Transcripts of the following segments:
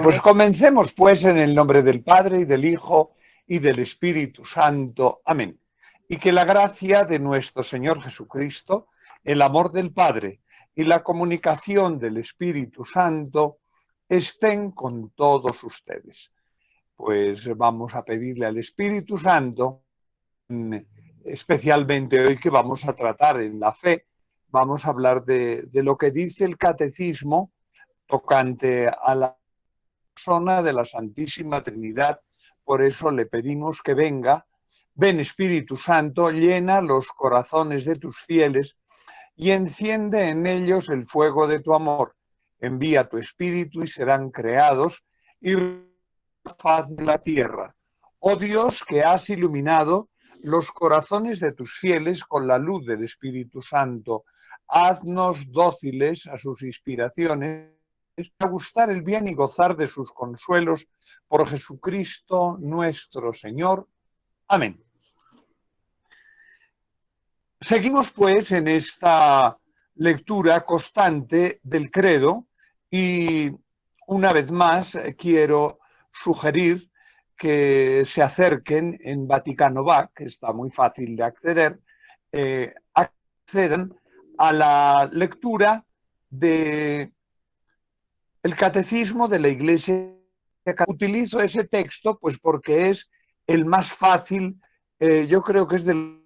Pues comencemos pues en el nombre del Padre y del Hijo y del Espíritu Santo. Amén. Y que la gracia de nuestro Señor Jesucristo, el amor del Padre y la comunicación del Espíritu Santo estén con todos ustedes. Pues vamos a pedirle al Espíritu Santo, especialmente hoy que vamos a tratar en la fe, vamos a hablar de lo que dice el Catecismo tocante a la persona de la Santísima Trinidad. Por eso le pedimos que venga. Ven, Espíritu Santo, llena los corazones de tus fieles y enciende en ellos el fuego de tu amor. Envía tu Espíritu y serán creados y faz de la tierra. Oh Dios, que has iluminado los corazones de tus fieles con la luz del Espíritu Santo, haznos dóciles a sus inspiraciones, a gustar el bien y gozar de sus consuelos, por Jesucristo nuestro Señor. Amén. Seguimos pues en esta lectura constante del credo y una vez más quiero sugerir que se acerquen en Vaticano Va, que está muy fácil de acceder, accedan a la lectura de el Catecismo de la Iglesia. Utilizo ese texto pues porque es el más fácil, yo creo que es de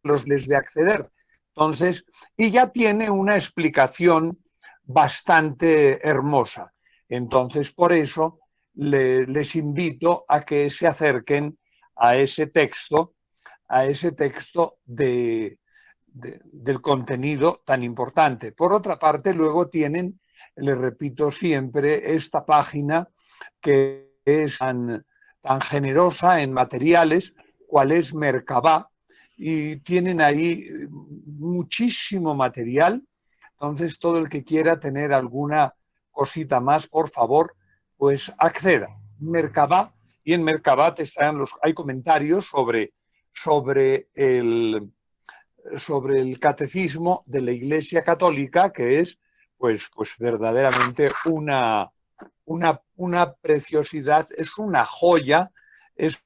los de acceder. Entonces, y ya tiene una explicación bastante hermosa. Entonces, por eso les invito a que se acerquen a ese texto del contenido tan importante. Por otra parte, luego tienen, les repito siempre, esta página que es tan generosa en materiales, cual es Merkabah, y tienen ahí muchísimo material. Entonces, todo el que quiera tener alguna cosita más, por favor, pues acceda. Merkabah, y en Merkabah hay comentarios sobre el catecismo de la Iglesia Católica, que es pues verdaderamente una preciosidad, es una joya, es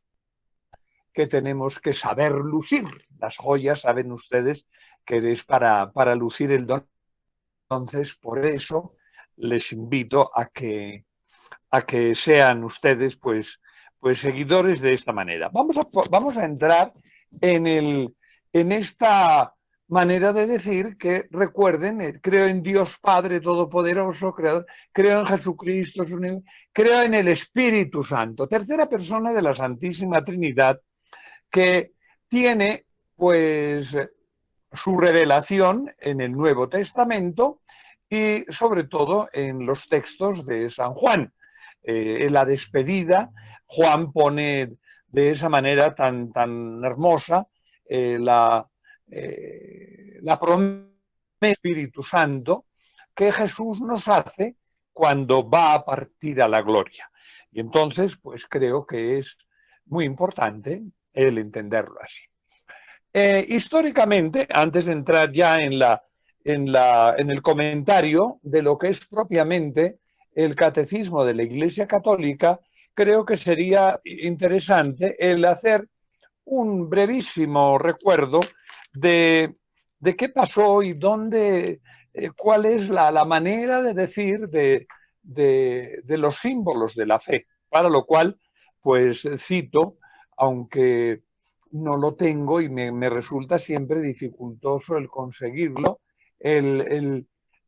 que tenemos que saber lucir. Las joyas, saben ustedes, que es para lucir el don. Entonces, por eso les invito a que sean ustedes pues seguidores de esta manera. Vamos a entrar en esta manera de decir que, recuerden, creo en Dios Padre Todopoderoso, Creador, creo en Jesucristo, creo en el Espíritu Santo, tercera persona de la Santísima Trinidad, que tiene pues su revelación en el Nuevo Testamento y sobre todo en los textos de San Juan. En la despedida, Juan pone de esa manera tan hermosa la promesa del Espíritu Santo que Jesús nos hace cuando va a partir a la gloria. Y entonces, pues creo que es muy importante el entenderlo así. Históricamente, antes de entrar ya en el comentario de lo que es propiamente el catecismo de la Iglesia Católica, creo que sería interesante el hacer un brevísimo recuerdo de qué pasó y dónde, cuál es la manera de decir de los símbolos de la fe, para lo cual, pues cito, aunque no lo tengo y me resulta siempre dificultoso el conseguirlo, el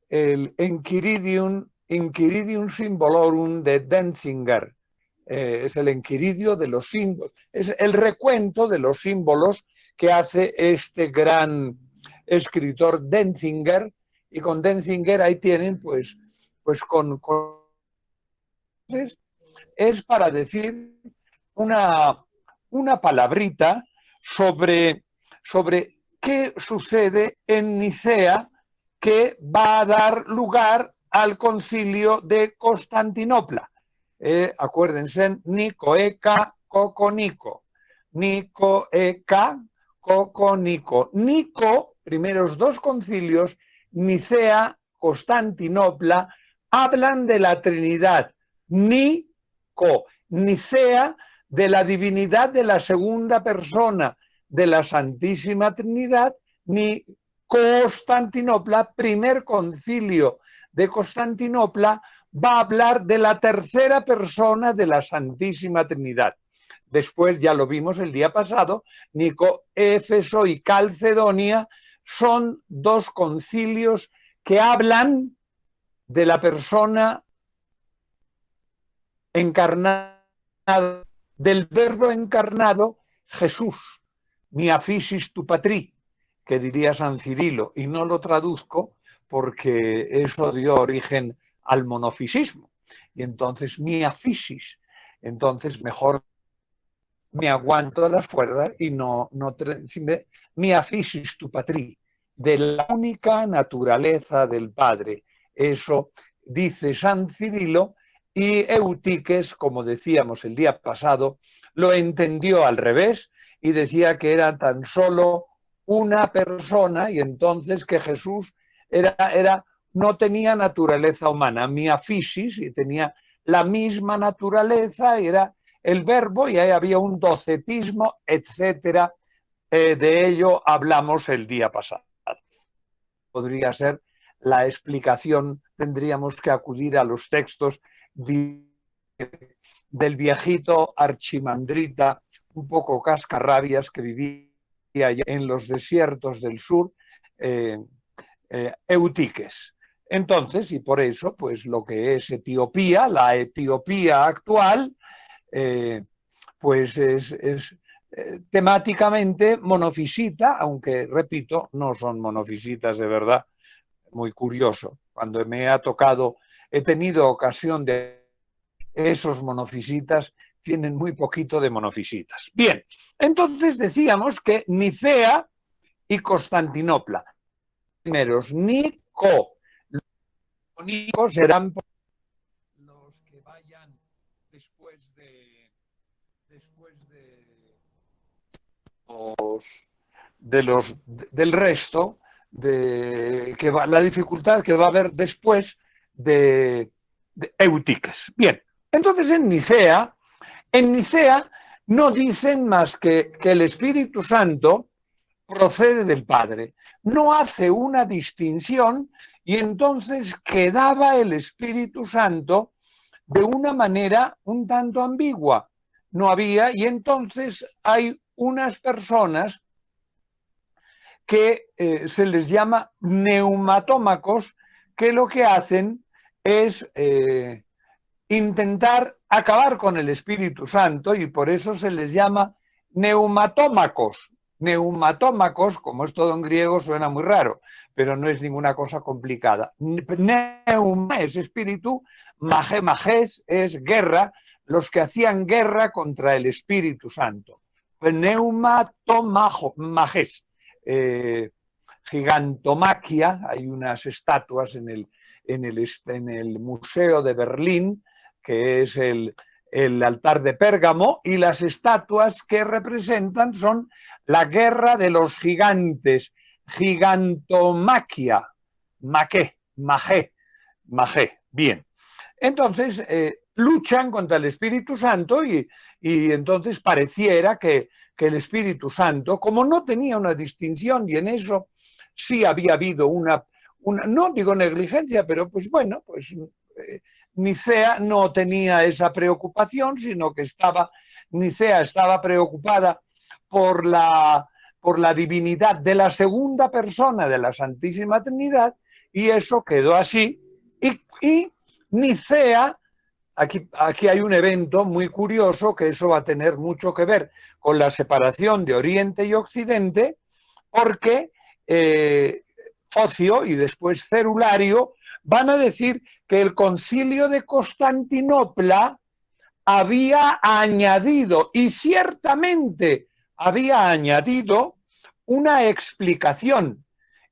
Enchiridium Symbolorum de Denzinger. Es el enquiridio de los símbolos, es el recuento de los símbolos que hace este gran escritor Denzinger, y con Denzinger ahí tienen pues es para decir una palabrita sobre qué sucede en Nicea, que va a dar lugar al concilio de Constantinopla. Acuérdense, Nicoeca, Coconico. Nicoeca, Coconico. Nico, primeros dos concilios, Nicea, Constantinopla, hablan de la Trinidad, Nicea, de la divinidad de la segunda persona de la Santísima Trinidad, ni Constantinopla, primer concilio de Constantinopla, va a hablar de la tercera persona de la Santísima Trinidad. Después, ya lo vimos el día pasado, Éfeso y Calcedonia son dos concilios que hablan de la persona encarnada, del verbo encarnado, Jesús, mia physis tu patri, que diría San Cirilo, y no lo traduzco porque eso dio origen al monofisismo. Y entonces, mia physis, entonces mejor me aguanto las fuerzas y mia physis tu patri, de la única naturaleza del Padre. Eso dice San Cirilo, y Eutiques, como decíamos el día pasado, lo entendió al revés y decía que era tan solo una persona, y entonces que Jesús no tenía naturaleza humana, mia physis, y tenía la misma naturaleza, era el verbo, y ahí había un docetismo, etcétera. De ello hablamos el día pasado. Podría ser la explicación, tendríamos que acudir a los textos del viejito archimandrita, un poco cascarrabias, que vivía en los desiertos del sur, Eutiques. Entonces, y por eso, pues lo que es Etiopía, la Etiopía actual, pues es temáticamente monofisita, aunque, repito, no son monofisitas de verdad. Muy curioso. Cuando me ha tocado, he tenido ocasión de esos monofisitas, tienen muy poquito de monofisitas. Bien, entonces decíamos que Nicea y Constantinopla, primeros, Nico, los serán los que vayan después del resto, la dificultad que va a haber después de Eutiques. Bien, entonces en Nicea no dicen más que el Espíritu Santo procede del Padre. No hace una distinción, y entonces quedaba el Espíritu Santo de una manera un tanto ambigua. No había, y entonces hay unas personas que se les llama neumatómacos, que lo que hacen es intentar acabar con el Espíritu Santo, y por eso se les llama neumatómacos. Neumatómacos, como es todo en griego, suena muy raro, pero no es ninguna cosa complicada. Neuma es espíritu, magés es guerra, los que hacían guerra contra el Espíritu Santo. Neumatomagés. Gigantomaquia, hay unas estatuas en el Museo de Berlín, que es el altar de Pérgamo, y las estatuas que representan son la guerra de los gigantes, gigantomaquia, magé, bien. Entonces, luchan contra el Espíritu Santo, y entonces pareciera que el Espíritu Santo, como no tenía una distinción, y en eso sí había habido una no digo negligencia, pero pues bueno, pues Nicea no tenía esa preocupación, sino que Nicea estaba preocupada por la divinidad de la segunda persona de la Santísima Trinidad, y eso quedó así. Y Nicea, aquí hay un evento muy curioso, que eso va a tener mucho que ver con la separación de Oriente y Occidente, porque Focio y después Cerulario van a decir que el concilio de Constantinopla había añadido, y ciertamente había añadido, una explicación.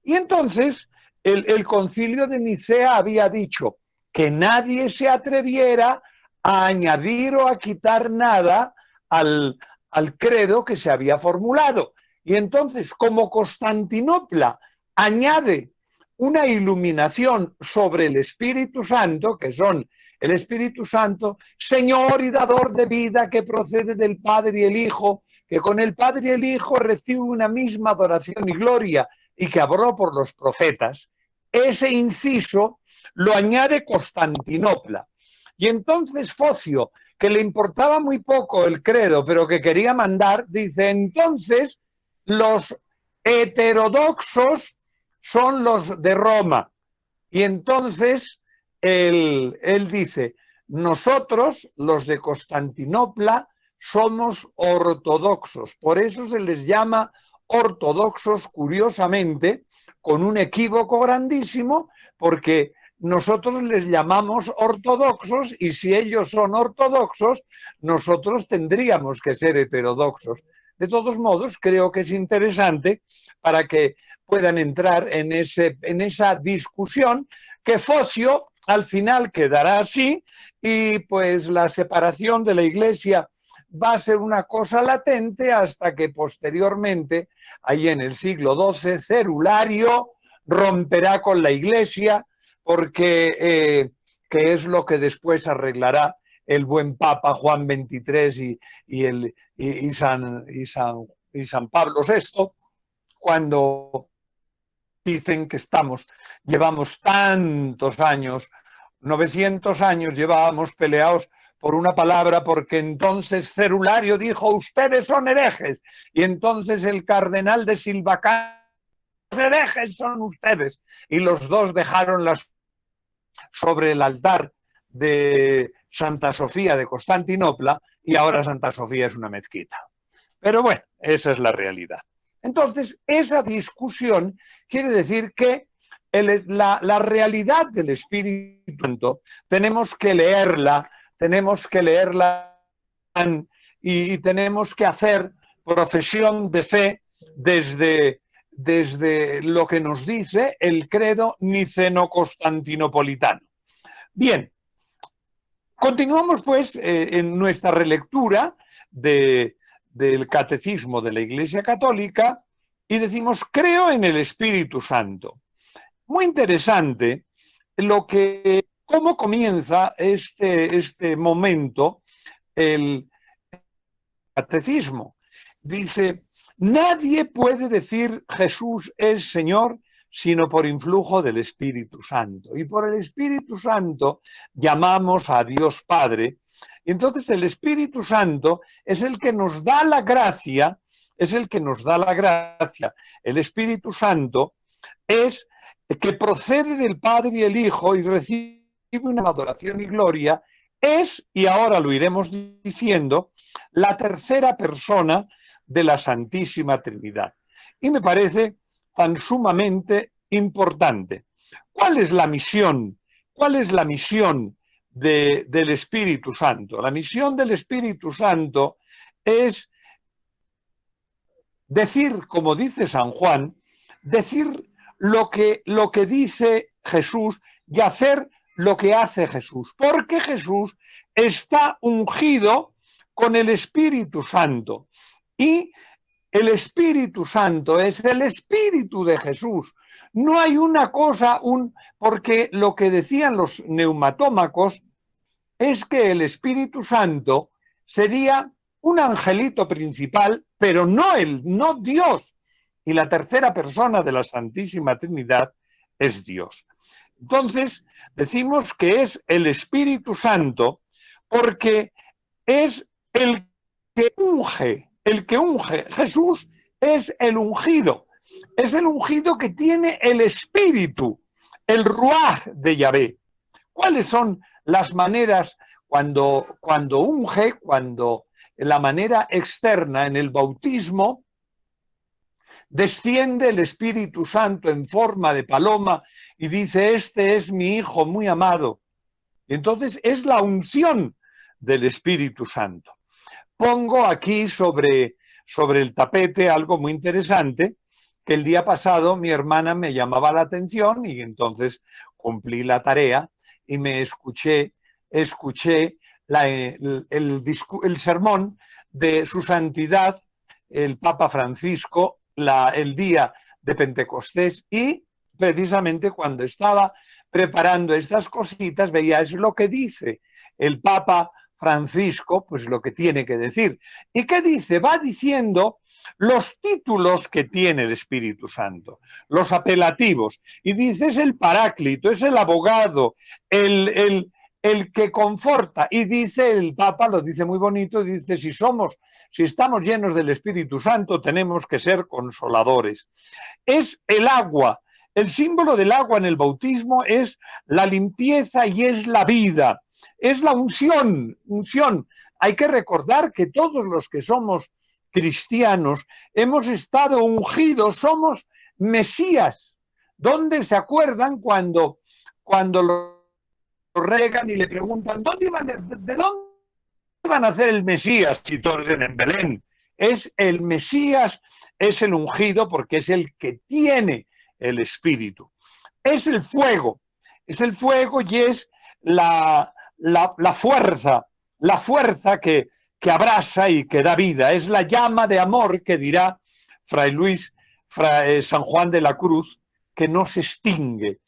Y entonces el concilio de Nicea había dicho que nadie se atreviera a añadir o a quitar nada al credo que se había formulado. Y entonces, como Constantinopla añade una iluminación sobre el Espíritu Santo, que son el Espíritu Santo, Señor y dador de vida que procede del Padre y el Hijo, que con el Padre y el Hijo recibe una misma adoración y gloria y que habló por los profetas, ese inciso lo añade Constantinopla. Y entonces Focio, que le importaba muy poco el credo, pero que quería mandar, dice, entonces los heterodoxos son los de Roma. Y entonces él dice, nosotros, los de Constantinopla, somos ortodoxos. Por eso se les llama ortodoxos, curiosamente, con un equívoco grandísimo, porque nosotros les llamamos ortodoxos y si ellos son ortodoxos, nosotros tendríamos que ser heterodoxos. De todos modos, creo que es interesante para que puedan entrar en esa discusión que Focio al final quedará así y pues la separación de la Iglesia va a ser una cosa latente hasta que posteriormente, ahí en el siglo XII, Cerulario romperá con la Iglesia porque que es lo que después arreglará el buen Papa Juan XXIII y San Pablo VI, cuando dicen que llevamos tantos años, 900 años llevábamos peleados por una palabra, porque entonces Cerulario dijo, ustedes son herejes, y entonces el cardenal de Silvacán, los herejes son ustedes, y los dos dejaron sobre el altar de Santa Sofía de Constantinopla, y ahora Santa Sofía es una mezquita. Pero bueno, esa es la realidad. Entonces, esa discusión quiere decir que la realidad del Espíritu Santo tenemos que leerla y tenemos que hacer profesión de fe desde lo que nos dice el credo niceno-constantinopolitano. Bien, continuamos pues en nuestra relectura del Catecismo de la Iglesia Católica y decimos, creo en el Espíritu Santo. Muy interesante cómo comienza este momento el Catecismo. Dice, nadie puede decir Jesús es Señor sino por influjo del Espíritu Santo. Y por el Espíritu Santo llamamos a Dios Padre. Y entonces el Espíritu Santo es el que nos da la gracia, El Espíritu Santo es que procede del Padre y el Hijo y recibe una adoración y gloria, y ahora lo iremos diciendo, la tercera persona de la Santísima Trinidad. Y me parece tan sumamente importante. ¿Cuál es la misión? ¿Cuál es la misión del Espíritu Santo? La misión del Espíritu Santo es decir, como dice San Juan, decir lo que dice Jesús y hacer lo que hace Jesús, porque Jesús está ungido con el Espíritu Santo y el Espíritu Santo es el Espíritu de Jesús. No hay una cosa, porque lo que decían los neumatómacos es que el Espíritu Santo sería un angelito principal, pero no Dios. Y la tercera persona de la Santísima Trinidad es Dios. Entonces, decimos que es el Espíritu Santo porque es el que unge. Jesús es el ungido que tiene el espíritu, el ruaj de Yahvé. ¿Cuáles son las maneras cuando unge, cuando la manera externa en el bautismo desciende el Espíritu Santo en forma de paloma y dice, este es mi Hijo muy amado? Entonces es la unción del Espíritu Santo. Pongo aquí sobre el tapete algo muy interesante, que el día pasado mi hermana me llamaba la atención y entonces cumplí la tarea y me escuché el sermón de su santidad, el Papa Francisco, el día de Pentecostés, y precisamente cuando estaba preparando estas cositas, veía, es lo que dice el Papa Francisco, pues lo que tiene que decir. ¿Y qué dice? Va diciendo los títulos que tiene el Espíritu Santo, los apelativos. Y dice, es el paráclito, es el abogado, el que conforta. Y dice el Papa, lo dice muy bonito, dice, si estamos llenos del Espíritu Santo, tenemos que ser consoladores. Es el agua. El símbolo del agua en el bautismo es la limpieza y es la vida. Es la unción. Hay que recordar que todos los que somos cristianos hemos estado ungidos, somos Mesías. ¿Dónde se acuerdan cuando lo regan y le preguntan ¿de dónde van a hacer el Mesías? Si todos en Belén. Es el Mesías, es el ungido porque es el que tiene el Espíritu. Es el fuego y es la fuerza que abrasa y que da vida. Es la llama de amor que dirá San Juan de la Cruz, que no se extingue.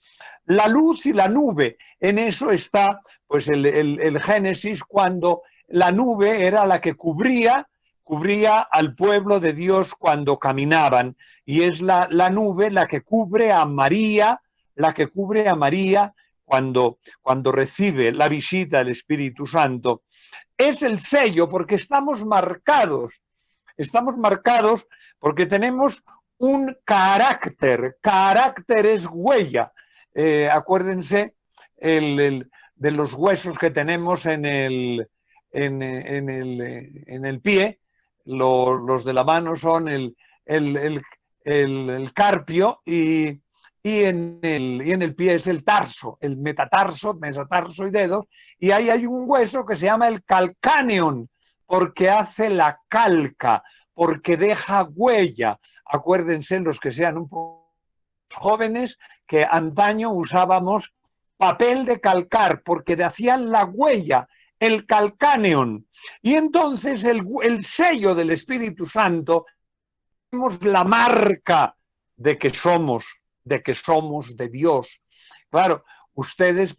La luz y la nube, en eso está pues el Génesis, cuando la nube era la que cubría al pueblo de Dios cuando caminaban, y es la nube la que cubre a María, cuando recibe la visita del Espíritu Santo. Es el sello porque estamos marcados porque tenemos un carácter es huella. Acuérdense de los huesos que tenemos en el pie. Los de la mano son el carpio y en el pie es el tarso, el metatarso, mesatarso y dedos, y ahí hay un hueso que se llama el calcaneum, porque hace la calca, porque deja huella. Acuérdense, los que sean un poco jóvenes, que antaño usábamos papel de calcar, porque hacían la huella, el calcaneum. Y entonces el sello del Espíritu Santo, tenemos la marca de que somos de Dios. Claro, ustedes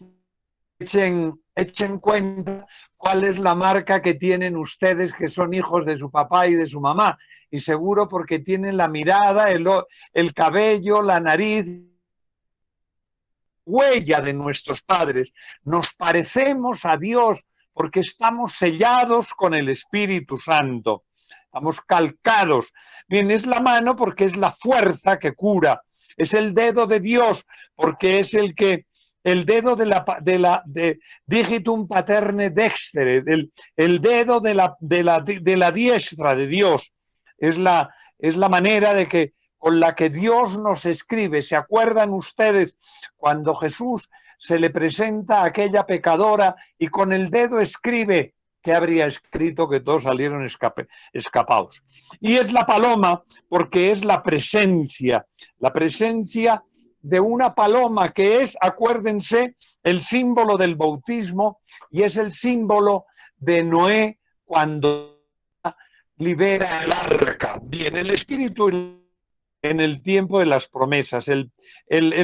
echen cuenta cuál es la marca que tienen ustedes, que son hijos de su papá y de su mamá, y seguro porque tienen la mirada, el cabello, la nariz, huella de nuestros padres. Nos parecemos a Dios porque estamos sellados con el Espíritu Santo, estamos calcados. Bien, es la mano porque es la fuerza que cura, es el dedo de Dios porque es el dedo de digitum paterne dextere, el dedo de la diestra de Dios. Es la manera con la que Dios nos escribe. ¿Se acuerdan ustedes cuando Jesús se le presenta a aquella pecadora y con el dedo escribe? ¿Qué habría escrito? Que todos salieron escapados. Y es la paloma porque es la presencia de una paloma, que es, acuérdense, el símbolo del bautismo y es el símbolo de Noé cuando libera el arca. Bien, el Espíritu en el tiempo de las promesas, en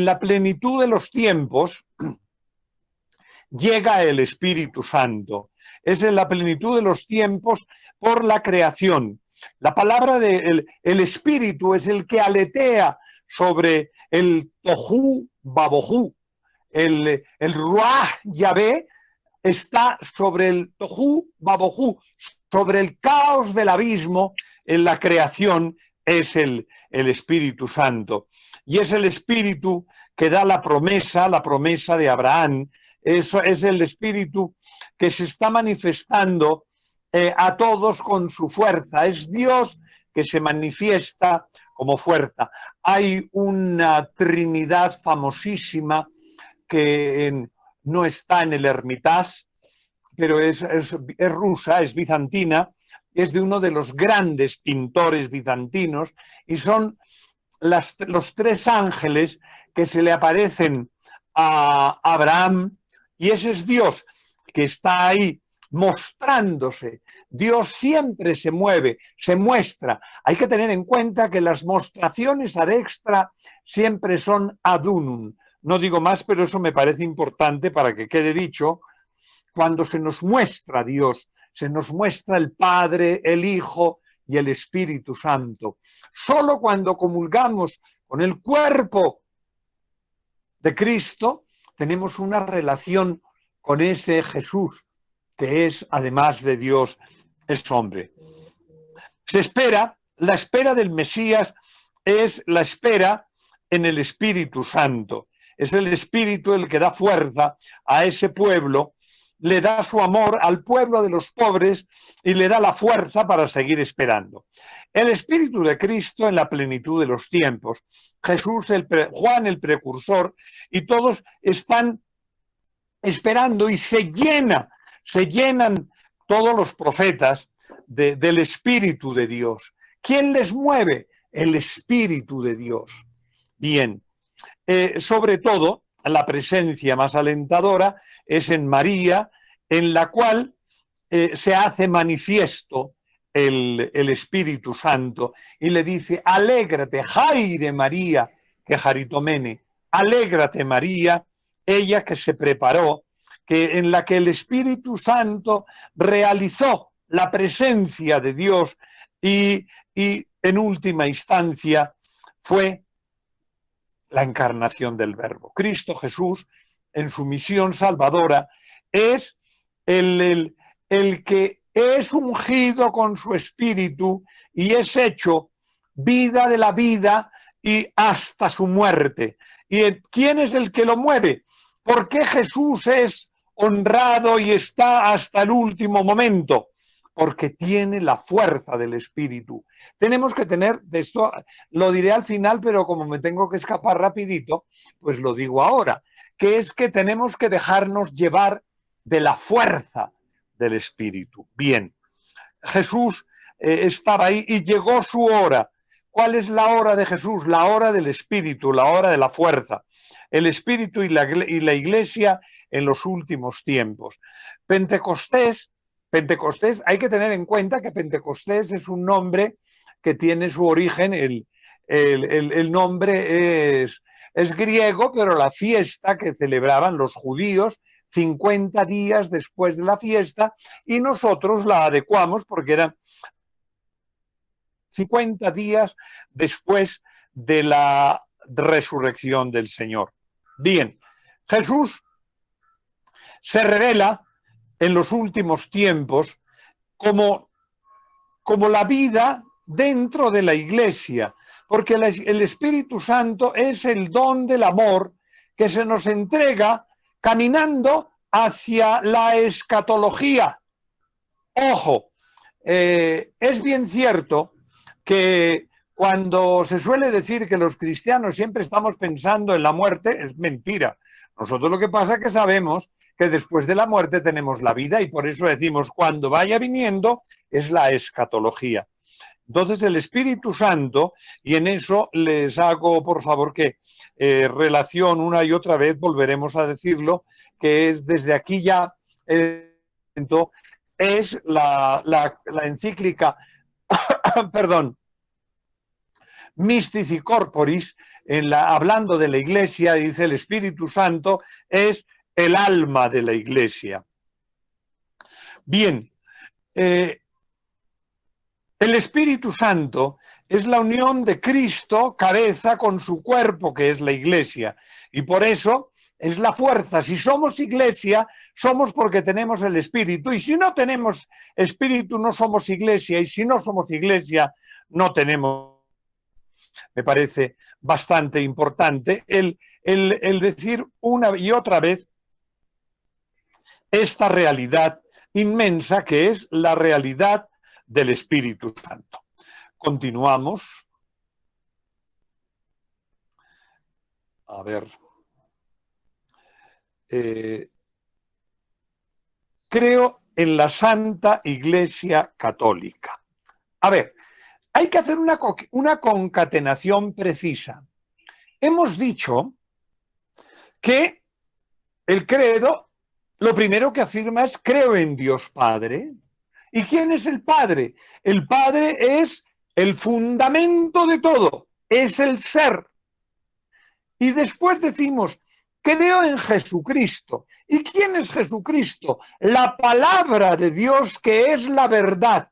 la plenitud de los tiempos, llega el Espíritu Santo. Es en la plenitud de los tiempos por la creación. La palabra el Espíritu es el que aletea sobre el tohu babohu. El Ruach Yahvé está sobre el tohu babohu, sobre el caos del abismo. En la creación es el Espíritu Santo. Y es el Espíritu que da la promesa de Abraham. Eso es el Espíritu que se está manifestando a todos con su fuerza. Es Dios que se manifiesta como fuerza. Hay una Trinidad famosísima que no está en el Hermitage, pero es rusa, es bizantina, es de uno de los grandes pintores bizantinos, y son los tres ángeles que se le aparecen a Abraham, y ese es Dios que está ahí mostrándose. Dios siempre se mueve, se muestra. Hay que tener en cuenta que las mostraciones ad extra siempre son ad unum. No digo más, pero eso me parece importante para que quede dicho. Cuando se nos muestra Dios, se nos muestra el Padre, el Hijo y el Espíritu Santo. Solo cuando comulgamos con el cuerpo de Cristo, tenemos una relación con ese Jesús, que es, además de Dios, es hombre. Se espera, la espera del Mesías es la espera en el Espíritu Santo. Es el Espíritu el que da fuerza a ese pueblo, le da su amor al pueblo de los pobres y le da la fuerza para seguir esperando. El Espíritu de Cristo en la plenitud de los tiempos. Jesús, Juan el precursor, y todos están esperando y se llenan todos los profetas del Espíritu de Dios. ¿Quién les mueve? El Espíritu de Dios. Bien, sobre todo la presencia más alentadora es en María, en la cual se hace manifiesto el Espíritu Santo y le dice: alégrate, Jaire María, que jaritomene, alégrate María, ella que se preparó, en la que el Espíritu Santo realizó la presencia de Dios y en última instancia fue la encarnación del Verbo. Cristo Jesús, en su misión salvadora, es el que es ungido con su Espíritu y es hecho vida de la vida y hasta su muerte. ¿Y quién es el que lo mueve? ¿Por qué Jesús es honrado y está hasta el último momento? Porque tiene la fuerza del Espíritu. Tenemos que tener, de esto lo diré al final, pero como me tengo que escapar rapidito, pues lo digo ahora, que es que tenemos que dejarnos llevar de la fuerza del Espíritu. Bien, Jesús estaba ahí y llegó su hora. ¿Cuál es la hora de Jesús? La hora del Espíritu, la hora de la fuerza. El Espíritu y la Iglesia en los últimos tiempos. Pentecostés, hay que tener en cuenta que Pentecostés es un nombre que tiene su origen, el nombre es griego, pero la fiesta que celebraban los judíos 50 días después de la fiesta, y nosotros la adecuamos porque eran 50 días después de la resurrección del Señor. Bien, Jesús se revela en los últimos tiempos como la vida dentro de la Iglesia, porque el Espíritu Santo es el don del amor que se nos entrega caminando hacia la escatología. Ojo, es bien cierto que cuando se suele decir que los cristianos siempre estamos pensando en la muerte, es mentira. Nosotros lo que pasa es que sabemos que después de la muerte tenemos la vida y por eso decimos cuando vaya viniendo es la escatología. Entonces el Espíritu Santo, y en eso les hago por favor que relación una y otra vez, volveremos a decirlo, que es desde aquí ya es la encíclica perdón, Mystici Corporis, hablando de la Iglesia, dice el Espíritu Santo es el alma de la Iglesia. Bien, el Espíritu Santo es la unión de Cristo, cabeza, con su cuerpo, que es la Iglesia. Y por eso es la fuerza. Si somos Iglesia, somos porque tenemos el Espíritu. Y si no tenemos Espíritu, no somos Iglesia. Y si no somos Iglesia, no tenemos. Me parece bastante importante el decir una y otra vez esta realidad inmensa que es la realidad del Espíritu Santo. Continuamos. A ver. Creo en la Santa Iglesia Católica. A ver, hay que hacer una concatenación precisa. Hemos dicho que el credo, lo primero que afirma es creo en Dios Padre. ¿Y quién es el Padre? El Padre es el fundamento de todo, es el ser. Y después decimos, creo en Jesucristo. ¿Y quién es Jesucristo? La palabra de Dios, que es la verdad.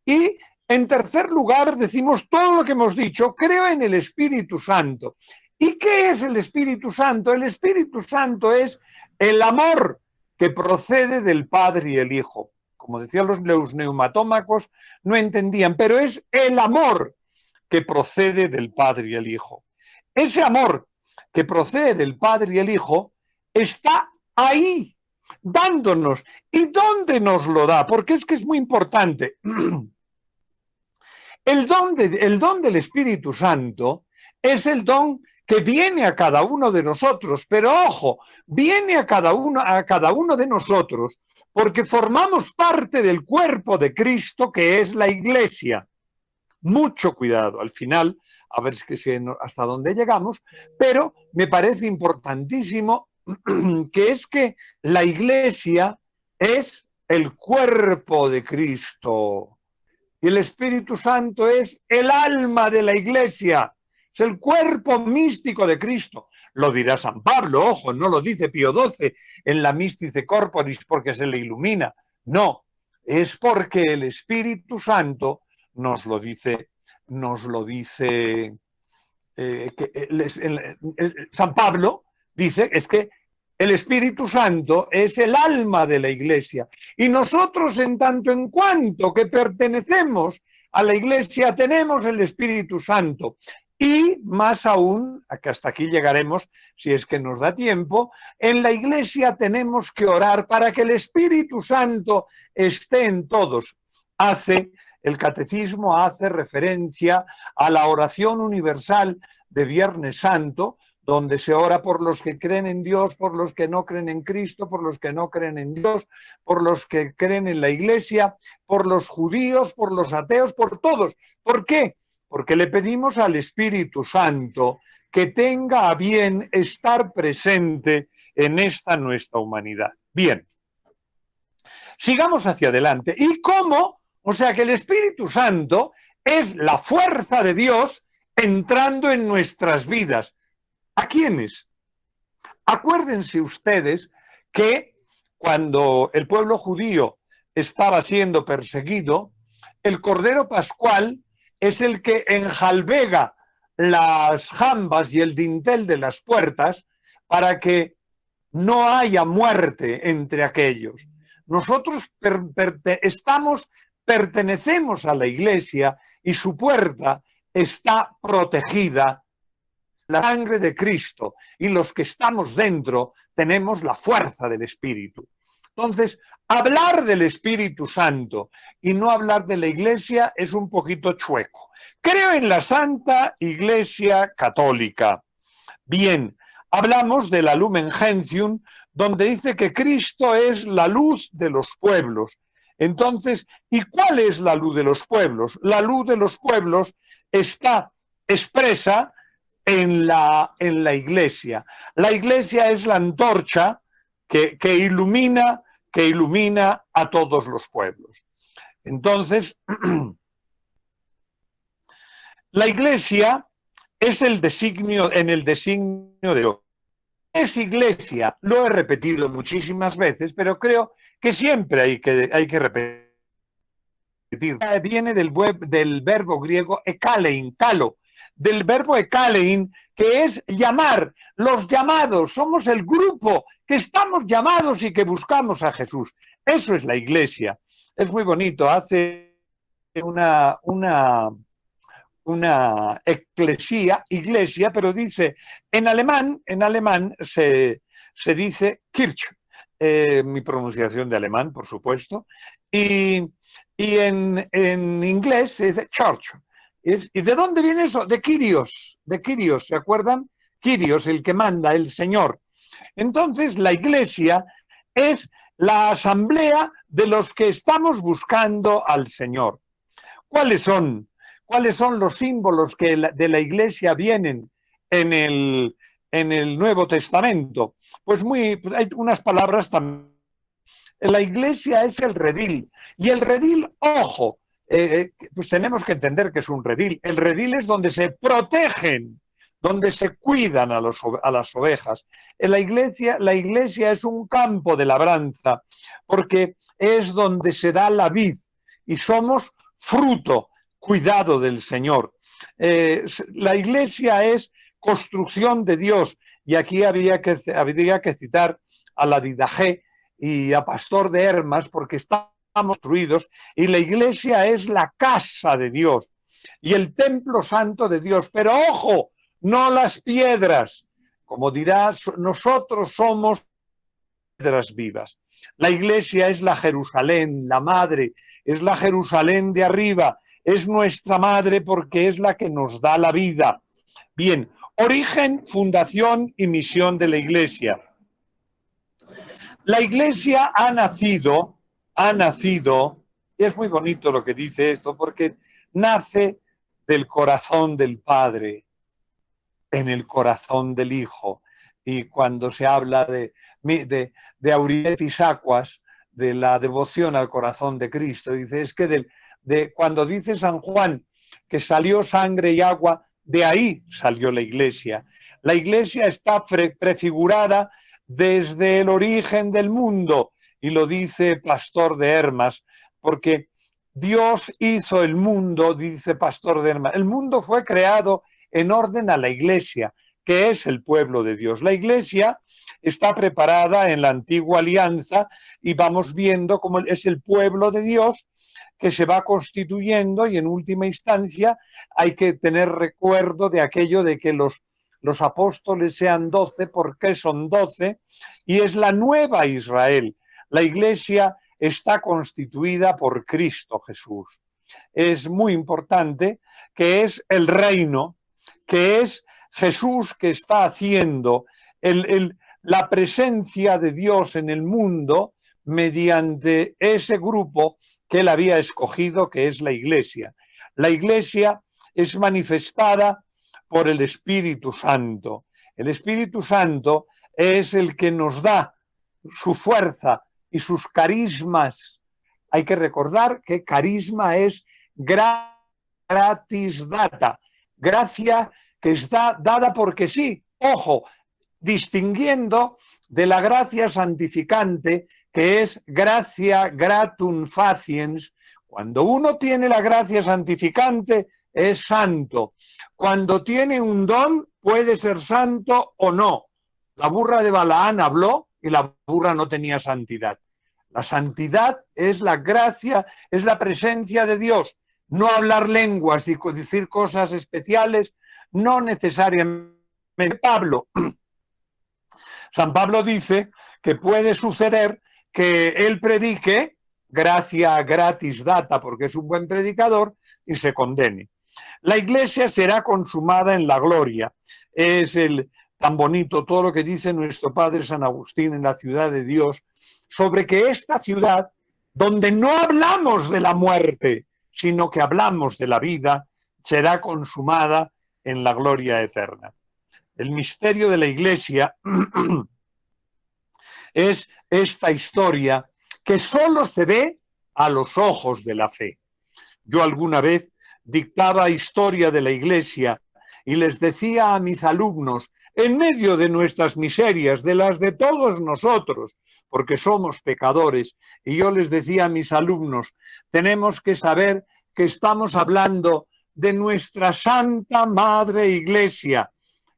Y en tercer lugar decimos todo lo que hemos dicho, creo en el Espíritu Santo. ¿Y qué es el Espíritu Santo? El Espíritu Santo es el amor que procede del Padre y el Hijo. Como decían los neumatómacos, no entendían, pero es el amor que procede del Padre y el Hijo. Ese amor que procede del Padre y el Hijo está ahí, dándonos. ¿Y dónde nos lo da? Porque es que es muy importante. El don del Espíritu Santo es el don que viene a cada uno de nosotros, pero ojo, viene a cada uno de nosotros porque formamos parte del cuerpo de Cristo, que es la Iglesia. Mucho cuidado, al final, a ver hasta dónde llegamos, pero me parece importantísimo que es que la Iglesia es el cuerpo de Cristo. Y el Espíritu Santo es el alma de la Iglesia, es el cuerpo místico de Cristo. Lo dirá San Pablo, ojo, no lo dice Pío XII en la Mystice Corporis porque se le ilumina. No, es porque el Espíritu Santo nos lo dice San Pablo dice, es que el Espíritu Santo es el alma de la Iglesia. Y nosotros, en tanto en cuanto que pertenecemos a la Iglesia, tenemos el Espíritu Santo. Y más aún, que hasta aquí llegaremos, si es que nos da tiempo, en la Iglesia tenemos que orar para que el Espíritu Santo esté en todos. El catecismo hace referencia a la oración universal de Viernes Santo, donde se ora por los que creen en Dios, por los que no creen en Cristo, por los que no creen en Dios, por los que creen en la Iglesia, por los judíos, por los ateos, por todos. ¿Por qué? Porque le pedimos al Espíritu Santo que tenga a bien estar presente en esta nuestra humanidad. Bien, sigamos hacia adelante. ¿Y cómo? O sea que el Espíritu Santo es la fuerza de Dios entrando en nuestras vidas. ¿A quiénes? Acuérdense ustedes que cuando el pueblo judío estaba siendo perseguido, el Cordero Pascual es el que enjalbega las jambas y el dintel de las puertas para que no haya muerte entre aquellos. Nosotros pertenecemos a la Iglesia y su puerta está protegida. La sangre de Cristo, y los que estamos dentro tenemos la fuerza del Espíritu. Entonces, hablar del Espíritu Santo y no hablar de la Iglesia es un poquito chueco. Creo en la Santa Iglesia Católica. Bien, hablamos de la Lumen Gentium, donde dice que Cristo es la luz de los pueblos. Entonces, ¿y cuál es la luz de los pueblos? La luz de los pueblos está expresa en la Iglesia. La Iglesia es la antorcha que ilumina a todos los pueblos. Entonces, la Iglesia es el designio de Dios. Es Iglesia, lo he repetido muchísimas veces, pero creo que siempre hay que repetir. Viene del verbo griego ekalein, kalo, del verbo ekalein, que es llamar, los llamados, somos el grupo que estamos llamados y que buscamos a Jesús. Eso es la Iglesia. Es muy bonito, hace una iglesia, pero dice, en alemán se dice Kirche, mi pronunciación de alemán, por supuesto, y en inglés se dice church. ¿Y de dónde viene eso? De Kyrios, ¿se acuerdan? Kyrios, el que manda, el Señor. Entonces, la Iglesia es la asamblea de los que estamos buscando al Señor. ¿Cuáles son los símbolos que de la Iglesia vienen en el Nuevo Testamento? Pues hay unas palabras también. La Iglesia es el redil. Y el redil, ojo, pues tenemos que entender que es un redil. El redil es donde se protegen donde se cuidan a las ovejas. La iglesia es un campo de labranza, porque es donde se da la vid y somos fruto, cuidado del Señor. La iglesia es construcción de Dios, y aquí habría que citar a la Didache y a Pastor de Hermas, porque estamos construidos, y la iglesia es la casa de Dios y el templo santo de Dios. Pero ojo, no las piedras, como dirás, nosotros somos piedras vivas. La iglesia es la Jerusalén, la madre, es la Jerusalén de arriba, es nuestra madre porque es la que nos da la vida. Bien, origen, fundación y misión de la iglesia. La iglesia ha nacido, y es muy bonito lo que dice esto, porque nace del corazón del Padre, en el corazón del Hijo. Y cuando se habla de Auriletis Aquas, de la devoción al corazón de Cristo, dice, es que cuando dice San Juan que salió sangre y agua, de ahí salió la iglesia. La iglesia está prefigurada desde el origen del mundo, y lo dice Pastor de Hermas, porque Dios hizo el mundo, dice Pastor de Hermas, el mundo fue creado en orden a la iglesia, que es el pueblo de Dios. La iglesia está preparada en la antigua alianza y vamos viendo cómo es el pueblo de Dios que se va constituyendo, y en última instancia hay que tener recuerdo de aquello de que los apóstoles sean 12, porque son 12, y es la nueva Israel. La iglesia está constituida por Cristo Jesús. Es muy importante que es el reino, que es Jesús que está haciendo la presencia de Dios en el mundo mediante ese grupo que él había escogido, que es la iglesia. La iglesia es manifestada por el Espíritu Santo. El Espíritu Santo es el que nos da su fuerza y sus carismas. Hay que recordar que carisma es gratis data, gracia que está dada porque sí, ojo, distinguiendo de la gracia santificante, que es gracia gratum faciens. Cuando uno tiene la gracia santificante, es santo. Cuando tiene un don, puede ser santo o no. La burra de Balaán habló y la burra no tenía santidad. La santidad es la gracia, es la presencia de Dios. No hablar lenguas y decir cosas especiales, no necesariamente. San Pablo dice que puede suceder que él predique gracia gratis data, porque es un buen predicador, y se condene. La iglesia será consumada en la gloria. Es tan bonito todo lo que dice nuestro padre San Agustín en la ciudad de Dios, sobre que esta ciudad, donde no hablamos de la muerte, sino que hablamos de la vida, será consumada en la gloria eterna. El misterio de la iglesia es esta historia que solo se ve a los ojos de la fe. Yo alguna vez dictaba historia de la iglesia y les decía a mis alumnos, en medio de nuestras miserias, de las de todos nosotros, porque somos pecadores, y yo les decía a mis alumnos, tenemos que saber que estamos hablando de nuestra Santa Madre Iglesia.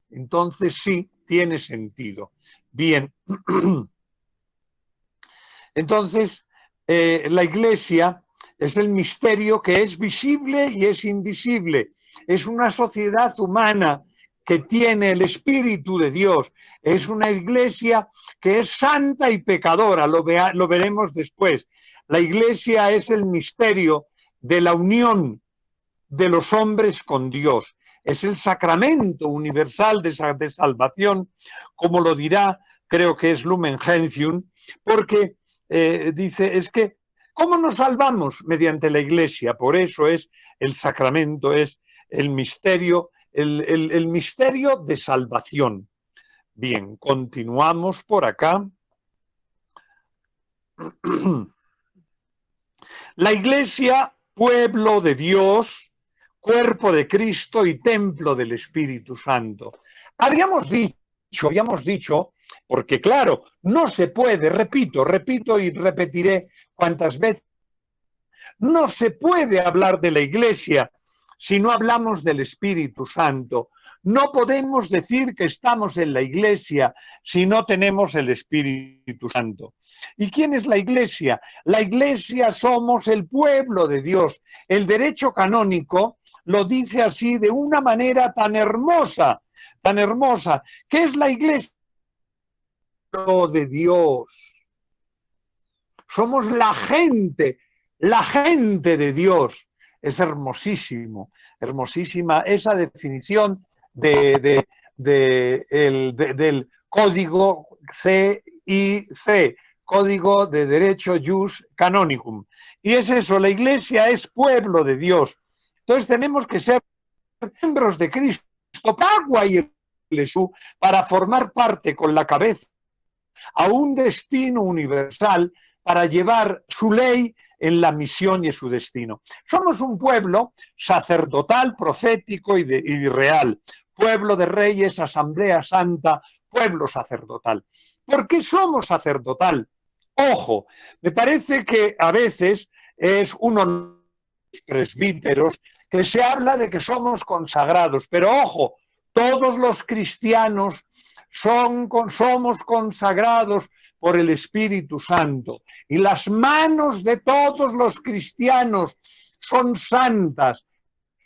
Entonces sí, tiene sentido. Bien, entonces la iglesia es el misterio que es visible y es invisible. Es una sociedad humana que tiene el Espíritu de Dios. Es una iglesia que es santa y pecadora, lo veremos después. La iglesia es el misterio de la unión de los hombres con Dios. Es el sacramento universal de salvación, como lo dirá, creo que es Lumen Gentium, porque dice, es que, ¿cómo nos salvamos? Mediante la iglesia. Por eso es el sacramento, es el misterio, el misterio de salvación. Bien, continuamos por acá. La iglesia, pueblo de Dios, cuerpo de Cristo y templo del Espíritu Santo. Habíamos dicho, porque claro, no se puede, repito y repetiré cuantas veces, no se puede hablar de la Iglesia si no hablamos del Espíritu Santo. No podemos decir que estamos en la Iglesia si no tenemos el Espíritu Santo. ¿Y quién es la Iglesia? La Iglesia somos el pueblo de Dios. El derecho canónico lo dice así de una manera tan hermosa, tan hermosa. ¿Qué es la Iglesia? De Dios. Somos la gente de Dios. Es hermosísimo, hermosísima esa definición del código CIC, Código de Derecho Jus Canonicum. Y es eso, la Iglesia es pueblo de Dios. Entonces tenemos que ser miembros de Cristo, Pagua y Jesús, para formar parte con la cabeza a un destino universal, para llevar su ley en la misión y en su destino. Somos un pueblo sacerdotal, profético y real, pueblo de reyes, asamblea santa, pueblo sacerdotal. ¿Por qué somos sacerdotal? Ojo, me parece que a veces es uno de los presbíteros que se habla de que somos consagrados, pero ojo, todos los cristianos somos consagrados por el Espíritu Santo y las manos de todos los cristianos son santas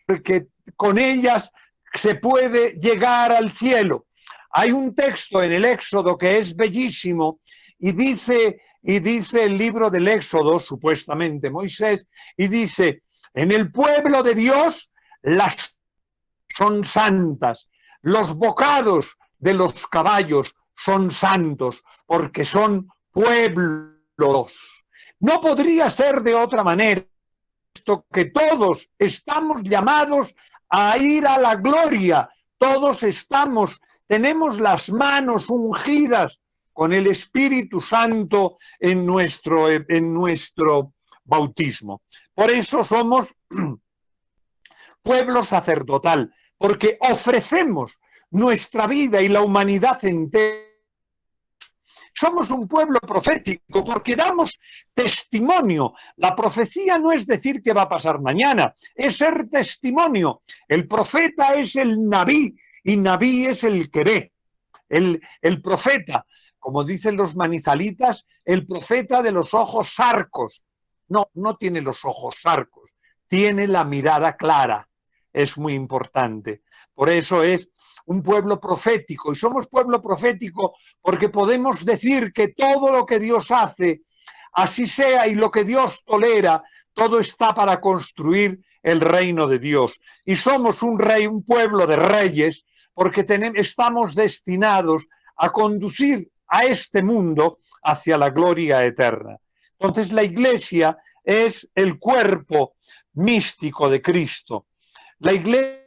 porque con ellas se puede llegar al cielo. Hay un texto en el Éxodo que es bellísimo y dice el libro del Éxodo, supuestamente Moisés, y dice, en el pueblo de Dios las son santas, los bocados de los caballos son santos, porque son pueblos. No podría ser de otra manera, puesto que todos estamos llamados a ir a la gloria, todos tenemos las manos ungidas con el Espíritu Santo en nuestro bautismo. Por eso somos pueblo sacerdotal, porque ofrecemos nuestra vida y la humanidad entera. Somos un pueblo profético porque damos testimonio. La profecía no es decir qué va a pasar mañana, es ser testimonio. El profeta es el Nabí y Nabí es el que ve. El profeta, como dicen los manizalitas, el profeta de los ojos sarcos. No tiene los ojos sarcos, tiene la mirada clara. Es muy importante. Por eso es un pueblo profético, y somos pueblo profético porque podemos decir que todo lo que Dios hace, así sea, y lo que Dios tolera, todo está para construir el reino de Dios. Y somos un pueblo de reyes porque estamos destinados a conducir a este mundo hacia la gloria eterna. Entonces la Iglesia es el cuerpo místico de Cristo. La Iglesia es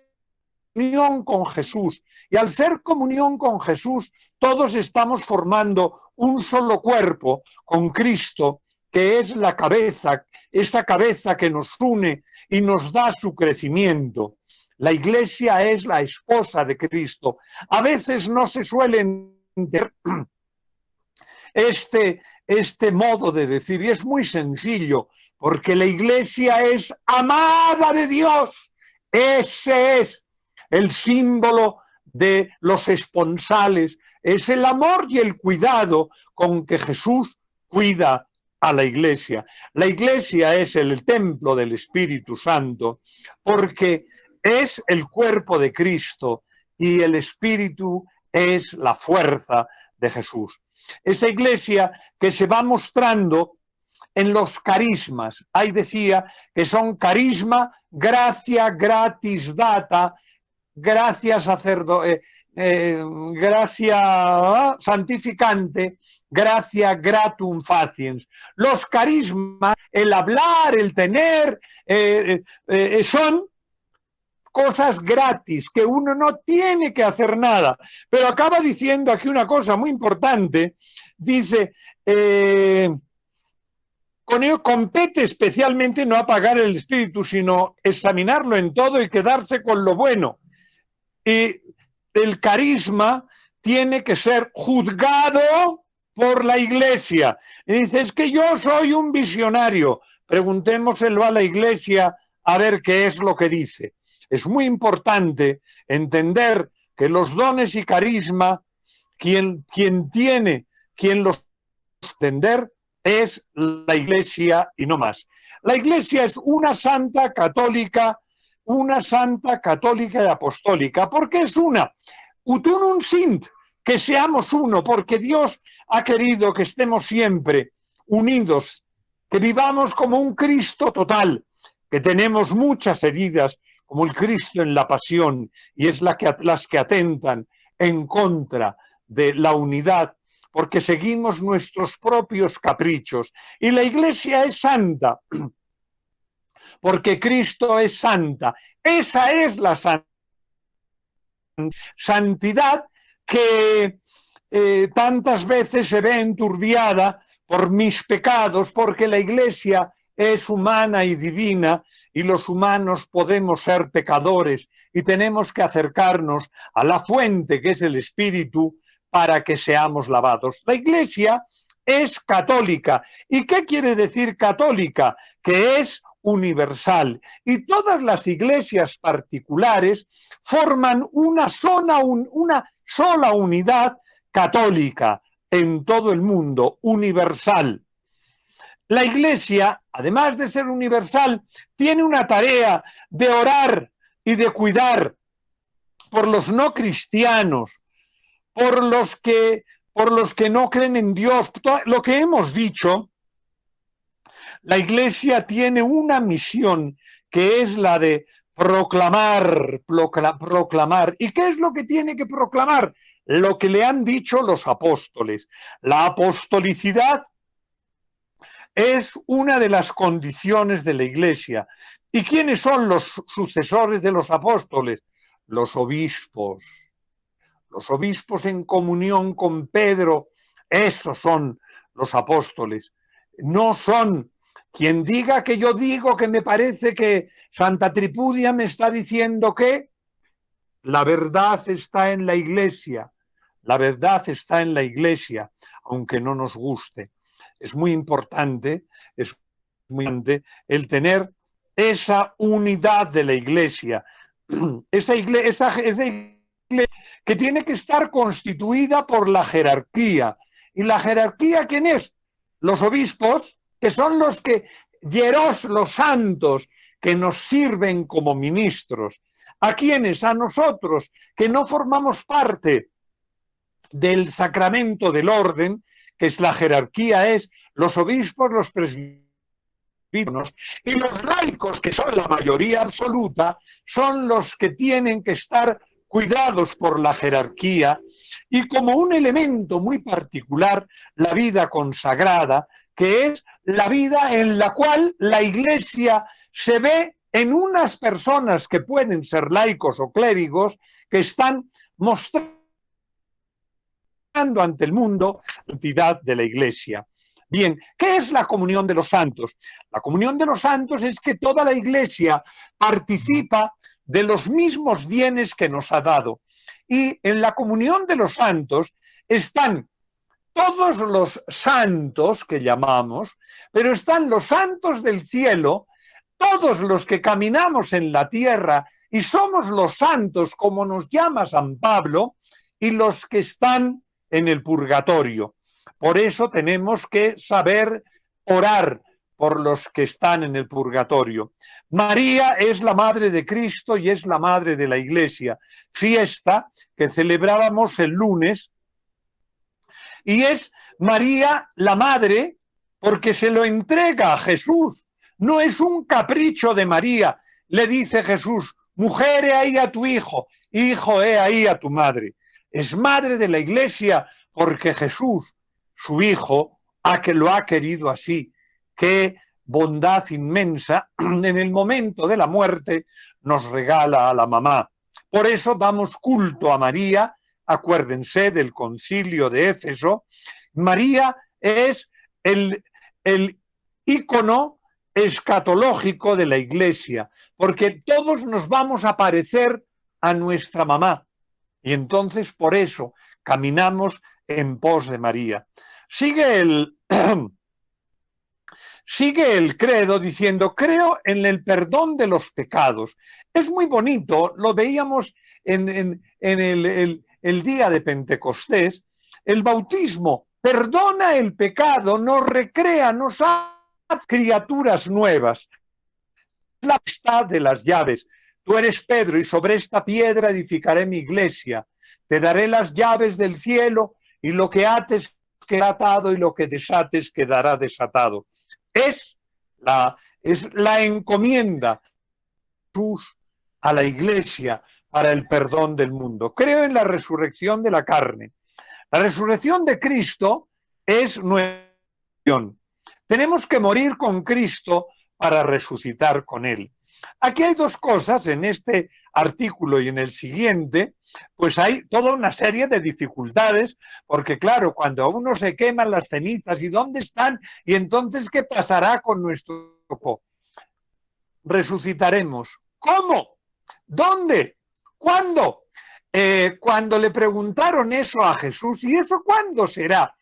comunión con Jesús, y al ser comunión con Jesús, todos estamos formando un solo cuerpo con Cristo, que es la cabeza, esa cabeza que nos une y nos da su crecimiento. La Iglesia es la esposa de Cristo. A veces no se suele entender este modo de decir, y es muy sencillo, porque la Iglesia es amada de Dios. Ese es el símbolo de los esponsales, es el amor y el cuidado con que Jesús cuida a la Iglesia. La Iglesia es el templo del Espíritu Santo porque es el cuerpo de Cristo y el Espíritu es la fuerza de Jesús. Esa Iglesia que se va mostrando en los carismas. Ahí decía que son carisma, gracia, gratis data, gracia gracia santificante, gracia gratum faciens. Los carismas, el hablar, el tener, son cosas gratis, que uno no tiene que hacer nada. Pero acaba diciendo aquí una cosa muy importante, dice, con ello compete especialmente no apagar el espíritu, sino examinarlo en todo y quedarse con lo bueno. Y el carisma tiene que ser juzgado por la Iglesia. Y dice, es que yo soy un visionario. Preguntémoselo a la Iglesia a ver qué es lo que dice. Es muy importante entender que los dones y carisma, quien los entender es la Iglesia y no más. La Iglesia es una santa católica y apostólica. ¿Por qué es una? Ut unum sint, que seamos uno, porque Dios ha querido que estemos siempre unidos, que vivamos como un Cristo total, que tenemos muchas heridas, como el Cristo en la pasión, y es las que atentan en contra de la unidad, porque seguimos nuestros propios caprichos. Y la Iglesia es santa, porque Cristo es santa. Esa es la santidad que tantas veces se ve enturbiada por mis pecados, porque la Iglesia es humana y divina y los humanos podemos ser pecadores y tenemos que acercarnos a la fuente que es el Espíritu para que seamos lavados. La Iglesia es católica. ¿Y qué quiere decir católica? Que es universal. Y todas las iglesias particulares forman una sola unidad católica en todo el mundo, universal. La Iglesia, además de ser universal, tiene una tarea de orar y de cuidar por los no cristianos, por los que no creen en Dios. Lo que hemos dicho, la Iglesia tiene una misión que es la de proclamar. ¿Y qué es lo que tiene que proclamar? Lo que le han dicho los apóstoles. La apostolicidad es una de las condiciones de la Iglesia. ¿Y quiénes son los sucesores de los apóstoles? Los obispos. Los obispos en comunión con Pedro, esos son los apóstoles. No son quien diga que yo digo que me parece que Santa Tripudia me está diciendo que la verdad está en la Iglesia. La verdad está en la Iglesia, aunque no nos guste. Es muy importante el tener esa unidad de la Iglesia. Esa iglesia que tiene que estar constituida por la jerarquía. ¿Y la jerarquía quién es? Los obispos, que son los santos, que nos sirven como ministros. ¿A quiénes? A nosotros, que no formamos parte del sacramento del orden, que es la jerarquía, es los obispos, los presbíteros, y los laicos, que son la mayoría absoluta, son los que tienen que estar cuidados por la jerarquía y como un elemento muy particular, la vida consagrada, que es la vida en la cual la Iglesia se ve en unas personas que pueden ser laicos o clérigos, que están mostrando ante el mundo la entidad de la Iglesia. Bien, ¿qué es la comunión de los santos? La comunión de los santos es que toda la Iglesia participa de los mismos bienes que nos ha dado. Y en la comunión de los santos están todos los santos que llamamos, pero están los santos del cielo, todos los que caminamos en la tierra y somos los santos, como nos llama San Pablo, y los que están en el purgatorio. Por eso tenemos que saber orar por los que están en el purgatorio. María es la madre de Cristo y es la madre de la Iglesia, fiesta que celebrábamos el lunes, y es María la madre porque se lo entrega a Jesús. No es un capricho de María. Le dice Jesús, mujer, he ahí a tu hijo, hijo, he ahí a tu madre. Es madre de la Iglesia porque Jesús, su hijo, lo ha querido así. Qué bondad inmensa, en el momento de la muerte nos regala a la mamá. Por eso damos culto a María. Acuérdense del concilio de Éfeso. María es el ícono escatológico de la Iglesia, porque todos nos vamos a parecer a nuestra mamá. Y entonces por eso caminamos en pos de María. Sigue el credo diciendo, creo en el perdón de los pecados. Es muy bonito, lo veíamos en el día de Pentecostés. El bautismo perdona el pecado, nos recrea, nos hace criaturas nuevas. La amistad de las llaves. Tú eres Pedro y sobre esta piedra edificaré mi iglesia. Te daré las llaves del cielo y lo que ates quedará atado y lo que desates quedará desatado. Es la encomienda de Jesús a la iglesia para el perdón del mundo. Creo en la resurrección de la carne. La resurrección de Cristo es nuestra resurrección. Tenemos que morir con Cristo para resucitar con Él. Aquí hay dos cosas, en este artículo y en el siguiente, pues hay toda una serie de dificultades, porque claro, cuando a uno se queman las cenizas, ¿y dónde están? Y entonces, ¿qué pasará con nuestro cuerpo? Resucitaremos. ¿Cómo? ¿Dónde? ¿Cuándo? Cuando le preguntaron eso a Jesús, ¿y eso cuándo será?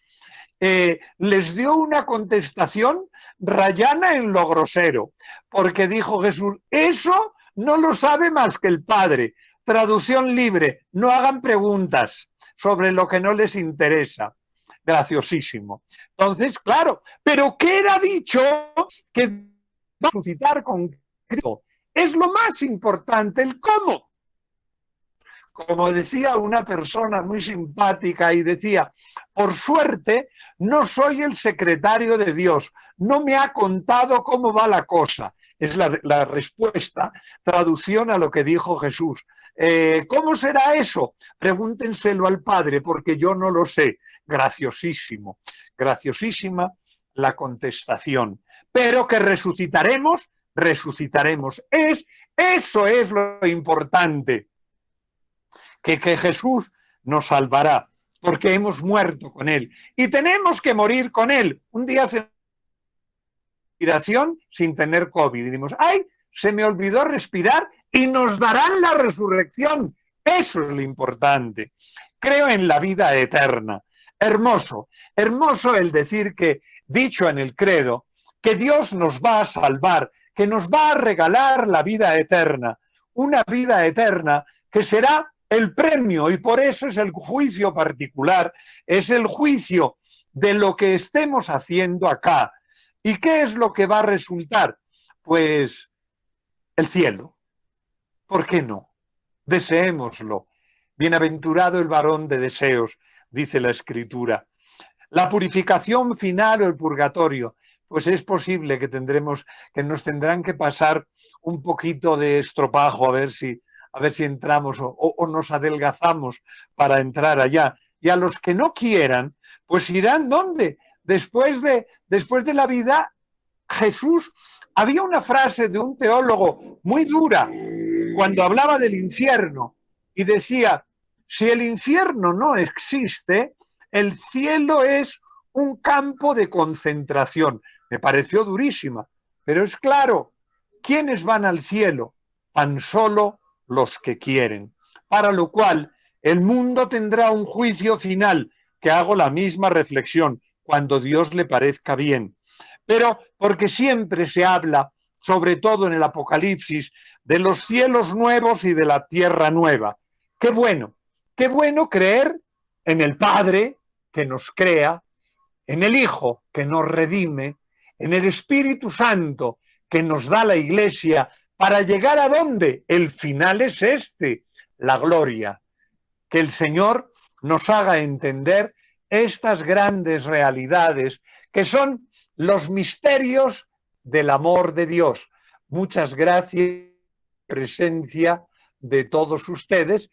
Les dio una contestación rayana en lo grosero, porque dijo Jesús, eso no lo sabe más que el Padre. Traducción libre, no hagan preguntas sobre lo que no les interesa. Graciosísimo. Entonces, claro, pero ¿qué era dicho que va a resucitar con Cristo? Es lo más importante, el cómo. Como decía una persona muy simpática y decía, por suerte no soy el secretario de Dios, no me ha contado cómo va la cosa. Es la respuesta, traducción a lo que dijo Jesús. ¿Cómo será eso? Pregúntenselo al Padre, porque yo no lo sé. Graciosísimo, graciosísima la contestación. Pero que resucitaremos, resucitaremos. Eso es lo importante. Que Jesús nos salvará, porque hemos muerto con Él. Y tenemos que morir con Él. Un día se respiración sin tener COVID. Y decimos, ¡ay! Se me olvidó respirar y nos darán la resurrección. Eso es lo importante. Creo en la vida eterna. Hermoso, hermoso el decir que, dicho en el credo, que Dios nos va a salvar, que nos va a regalar la vida eterna. Una vida eterna que será el premio, y por eso es el juicio particular, es el juicio de lo que estemos haciendo acá. ¿Y qué es lo que va a resultar? Pues el cielo. ¿Por qué no? Deseémoslo. Bienaventurado el varón de deseos, dice la Escritura. La purificación final o el purgatorio, pues es posible que nos tendrán que pasar un poquito de estropajo a ver si entramos o nos adelgazamos para entrar allá. Y a los que no quieran, pues irán ¿dónde? Después de la vida, Jesús, había una frase de un teólogo muy dura cuando hablaba del infierno y decía, si el infierno no existe, el cielo es un campo de concentración. Me pareció durísima, pero es claro, ¿quiénes van al cielo? Tan solo los que quieren. Para lo cual, el mundo tendrá un juicio final, que hago la misma reflexión, cuando Dios le parezca bien. Pero porque siempre se habla, sobre todo en el Apocalipsis, de los cielos nuevos y de la tierra nueva. Qué bueno creer en el Padre que nos crea, en el Hijo que nos redime, en el Espíritu Santo que nos da la Iglesia, para llegar a dónde. El final es este, la gloria. Que el Señor nos haga entender estas grandes realidades que son los misterios del amor de Dios. Muchas gracias, presencia de todos ustedes.